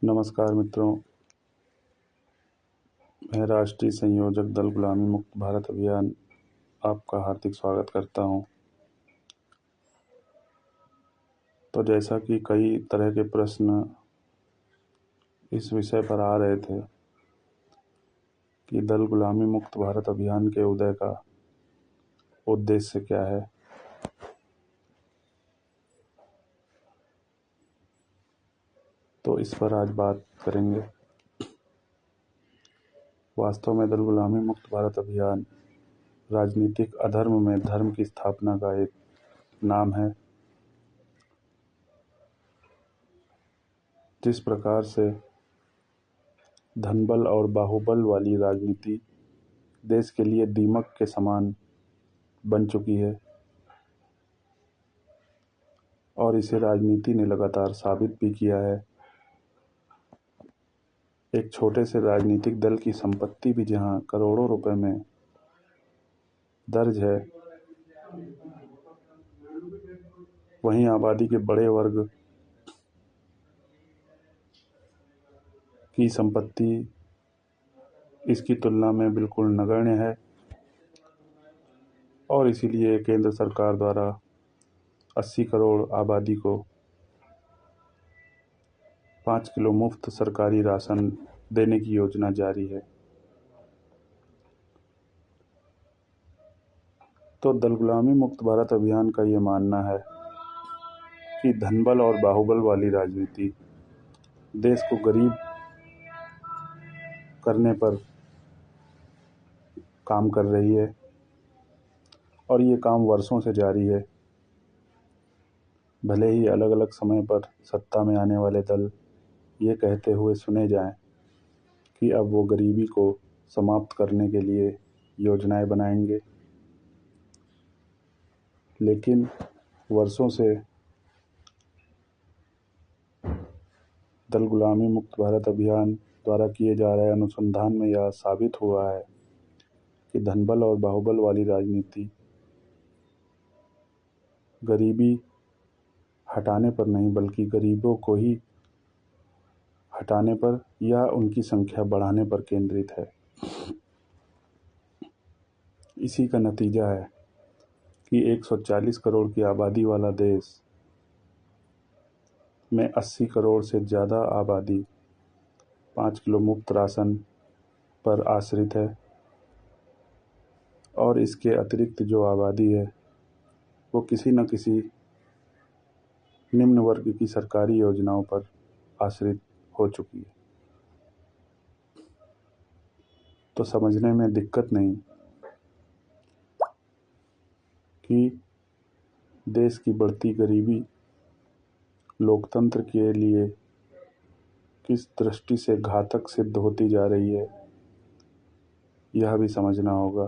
नमस्कार मित्रों, मैं राष्ट्रीय संयोजक दल गुलामी मुक्त भारत अभियान आपका हार्दिक स्वागत करता हूं। तो जैसा कि कई तरह के प्रश्न इस विषय पर आ रहे थे कि दल गुलामी मुक्त भारत अभियान के उदय का उद्देश्य क्या है, तो इस पर आज बात करेंगे। वास्तव में दल गुलामी मुक्त भारत अभियान राजनीतिक अधर्म में धर्म की स्थापना का एक नाम है। जिस प्रकार से धनबल और बाहुबल वाली राजनीति देश के लिए दीमक के समान बन चुकी है और इसे राजनीति ने लगातार साबित भी किया है। एक छोटे से राजनीतिक दल की संपत्ति भी जहां करोड़ों रुपए में दर्ज है, वहीं आबादी के बड़े वर्ग की संपत्ति इसकी तुलना में बिल्कुल नगण्य है और इसीलिए केंद्र सरकार द्वारा 80 करोड़ आबादी को 5 किलो मुफ्त सरकारी राशन देने की योजना जारी है। तो दल गुलामी मुक्त भारत अभियान का ये मानना है कि धनबल और बाहुबल वाली राजनीति देश को गरीब करने पर काम कर रही है और ये काम वर्षों से जारी है। भले ही अलग अलग समय पर सत्ता में आने वाले दल ये कहते हुए सुने जाएं कि अब वो गरीबी को समाप्त करने के लिए योजनाएं बनाएंगे, लेकिन वर्षों से दल गुलामी मुक्त भारत अभियान द्वारा किए जा रहे अनुसंधान में यह साबित हुआ है कि धनबल और बाहुबल वाली राजनीति गरीबी हटाने पर नहीं बल्कि गरीबों को ही हटाने पर या उनकी संख्या बढ़ाने पर केंद्रित है। इसी का नतीजा है कि 140 करोड़ की आबादी वाला देश में 80 करोड़ से ज़्यादा आबादी 5 किलो मुफ्त राशन पर आश्रित है और इसके अतिरिक्त जो आबादी है वो किसी न किसी निम्न वर्ग की सरकारी योजनाओं पर आश्रित हो चुकी है। तो समझने में दिक्कत नहीं कि देश की बढ़ती गरीबी लोकतंत्र के लिए किस दृष्टि से घातक सिद्ध होती जा रही है, यह भी समझना होगा,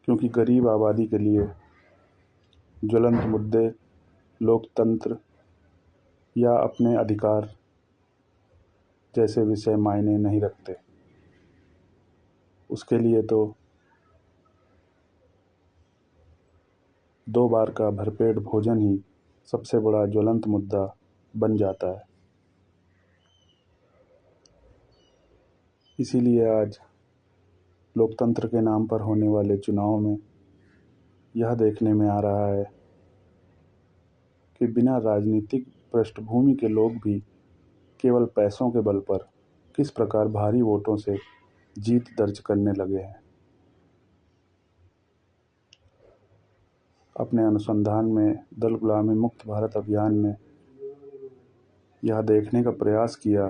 क्योंकि गरीब आबादी के लिए ज्वलंत मुद्दे लोकतंत्र या अपने अधिकार जैसे विषय मायने नहीं रखते। उसके लिए तो 2 बार का भरपेट भोजन ही सबसे बड़ा ज्वलंत मुद्दा बन जाता है। इसीलिए आज लोकतंत्र के नाम पर होने वाले चुनाव में यह देखने में आ रहा है कि बिना राजनीतिक पृष्ठभूमि के लोग भी केवल पैसों के बल पर किस प्रकार भारी वोटों से जीत दर्ज करने लगे हैं। अपने अनुसंधान में दल गुलामी मुक्त भारत अभियान ने यह देखने का प्रयास किया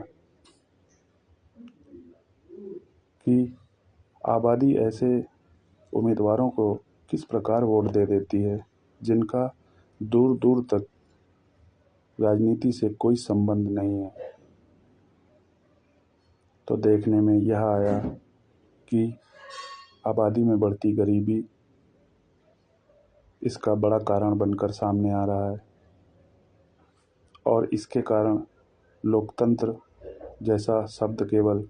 कि आबादी ऐसे उम्मीदवारों को किस प्रकार वोट दे देती है जिनका दूर दूर तक राजनीति से कोई संबंध नहीं है। तो देखने में यह आया कि आबादी में बढ़ती गरीबी इसका बड़ा कारण बनकर सामने आ रहा है और इसके कारण लोकतंत्र जैसा शब्द केवल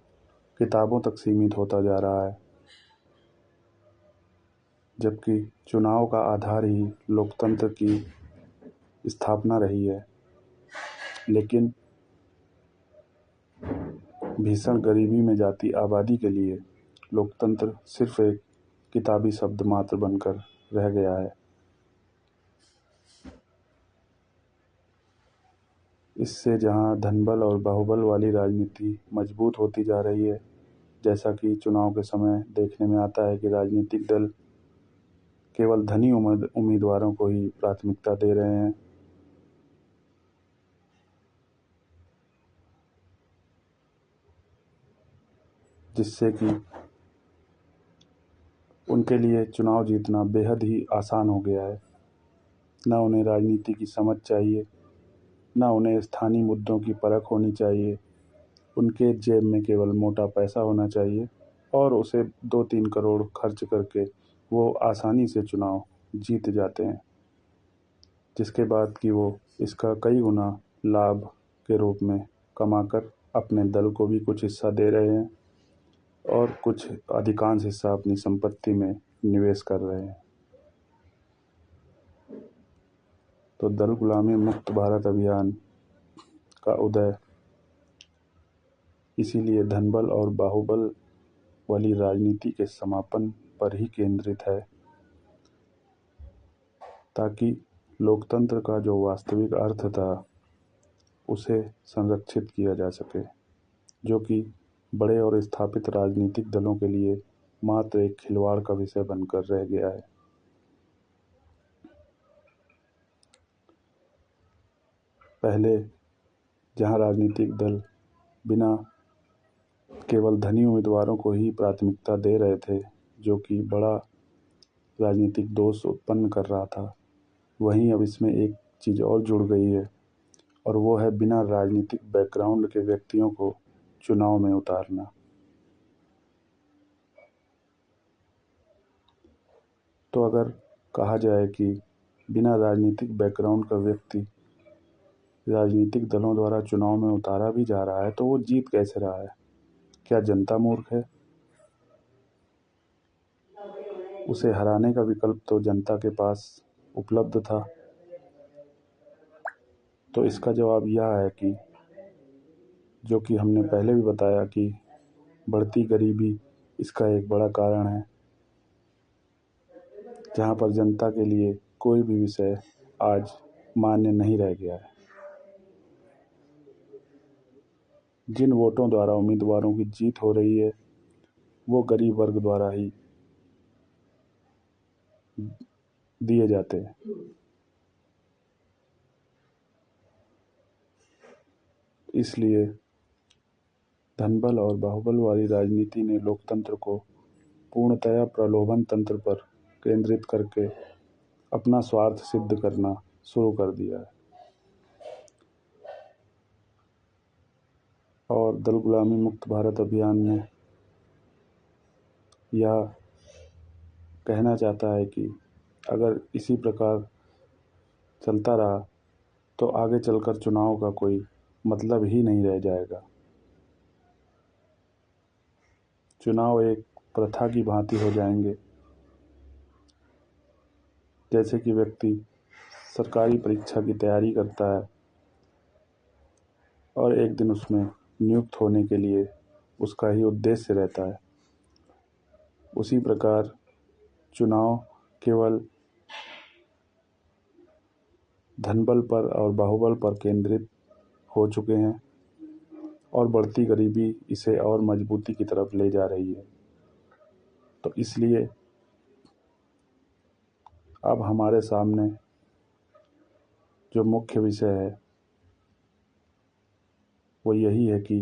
किताबों तक सीमित होता जा रहा है, जबकि चुनाव का आधार ही लोकतंत्र की स्थापना रही है। लेकिन भीषण गरीबी में जाती आबादी के लिए लोकतंत्र सिर्फ एक किताबी शब्द मात्र बनकर रह गया है। इससे जहां धनबल और बाहुबल वाली राजनीति मजबूत होती जा रही है, जैसा कि चुनाव के समय देखने में आता है कि राजनीतिक दल केवल धनी उम्मीदवारों को ही प्राथमिकता दे रहे हैं, जिससे कि उनके लिए चुनाव जीतना बेहद ही आसान हो गया है। न उन्हें राजनीति की समझ चाहिए, न उन्हें स्थानीय मुद्दों की परख होनी चाहिए। उनके जेब में केवल मोटा पैसा होना चाहिए और उसे 2-3 करोड़ खर्च करके वो आसानी से चुनाव जीत जाते हैं, जिसके बाद कि वो इसका कई गुना लाभ के रूप में कमाकर अपने दल को भी कुछ हिस्सा दे रहे हैं और कुछ अधिकांश हिस्सा अपनी संपत्ति में निवेश कर रहे हैं। तो दल गुलामी मुक्त भारत अभियान का उदय इसीलिए धनबल और बाहुबल वाली राजनीति के समापन पर ही केंद्रित है, ताकि लोकतंत्र का जो वास्तविक अर्थ था उसे संरक्षित किया जा सके, जो कि बड़े और स्थापित राजनीतिक दलों के लिए मात्र एक खिलवाड़ का विषय बनकर रह गया है। पहले जहां राजनीतिक दल बिना केवल धनी उम्मीदवारों को ही प्राथमिकता दे रहे थे, जो कि बड़ा राजनीतिक दोष उत्पन्न कर रहा था, वहीं अब इसमें एक चीज़ और जुड़ गई है और वो है बिना राजनीतिक बैकग्राउंड के व्यक्तियों को चुनाव में उतारना। तो अगर कहा जाए कि बिना राजनीतिक बैकग्राउंड का व्यक्ति राजनीतिक दलों द्वारा चुनाव में उतारा भी जा रहा है, तो वो जीत कैसे रहा है? क्या जनता मूर्ख है? उसे हराने का विकल्प तो जनता के पास उपलब्ध था। तो इसका जवाब यह है कि जो कि हमने पहले भी बताया कि बढ़ती गरीबी इसका एक बड़ा कारण है, जहां पर जनता के लिए कोई भी विषय आज मान्य नहीं रह गया है। जिन वोटों द्वारा उम्मीदवारों की जीत हो रही है वो गरीब वर्ग द्वारा ही दिए जाते हैं। इसलिए धनबल और बाहुबल वाली राजनीति ने लोकतंत्र को पूर्णतया प्रलोभन तंत्र पर केंद्रित करके अपना स्वार्थ सिद्ध करना शुरू कर दिया है। और दल गुलामी मुक्त भारत अभियान में यह कहना चाहता है कि अगर इसी प्रकार चलता रहा तो आगे चलकर चुनाव का कोई मतलब ही नहीं रह जाएगा। चुनाव एक प्रथा की भांति हो जाएंगे, जैसे कि व्यक्ति सरकारी परीक्षा की तैयारी करता है और एक दिन उसमें नियुक्त होने के लिए उसका ही उद्देश्य रहता है। उसी प्रकार चुनाव केवल धनबल पर और बाहुबल पर केंद्रित हो चुके हैं और बढ़ती गरीबी इसे और मजबूती की तरफ ले जा रही है। तो इसलिए अब हमारे सामने जो मुख्य विषय है वो यही है कि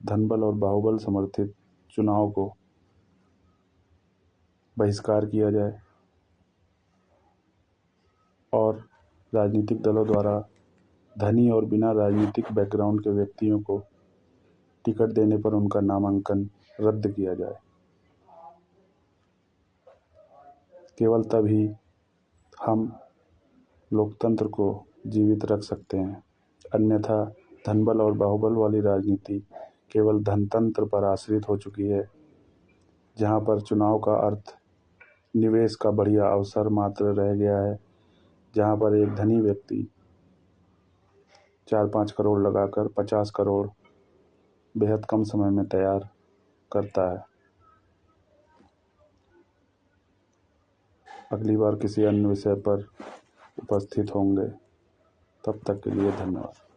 धनबल और बाहुबल समर्थित चुनाव को बहिष्कार किया जाए और राजनीतिक दलों द्वारा धनी और बिना राजनीतिक बैकग्राउंड के व्यक्तियों को टिकट देने पर उनका नामांकन रद्द किया जाए। केवल तभी हम लोकतंत्र को जीवित रख सकते हैं, अन्यथा धनबल और बाहुबल वाली राजनीति केवल धनतंत्र पर आश्रित हो चुकी है, जहां पर चुनाव का अर्थ निवेश का बढ़िया अवसर मात्र रह गया है, जहां पर एक धनी व्यक्ति 4-5 करोड़ लगाकर 50 करोड़ बेहद कम समय में तैयार करता है। अगली बार किसी अन्य विषय पर उपस्थित होंगे, तब तक के लिए धन्यवाद।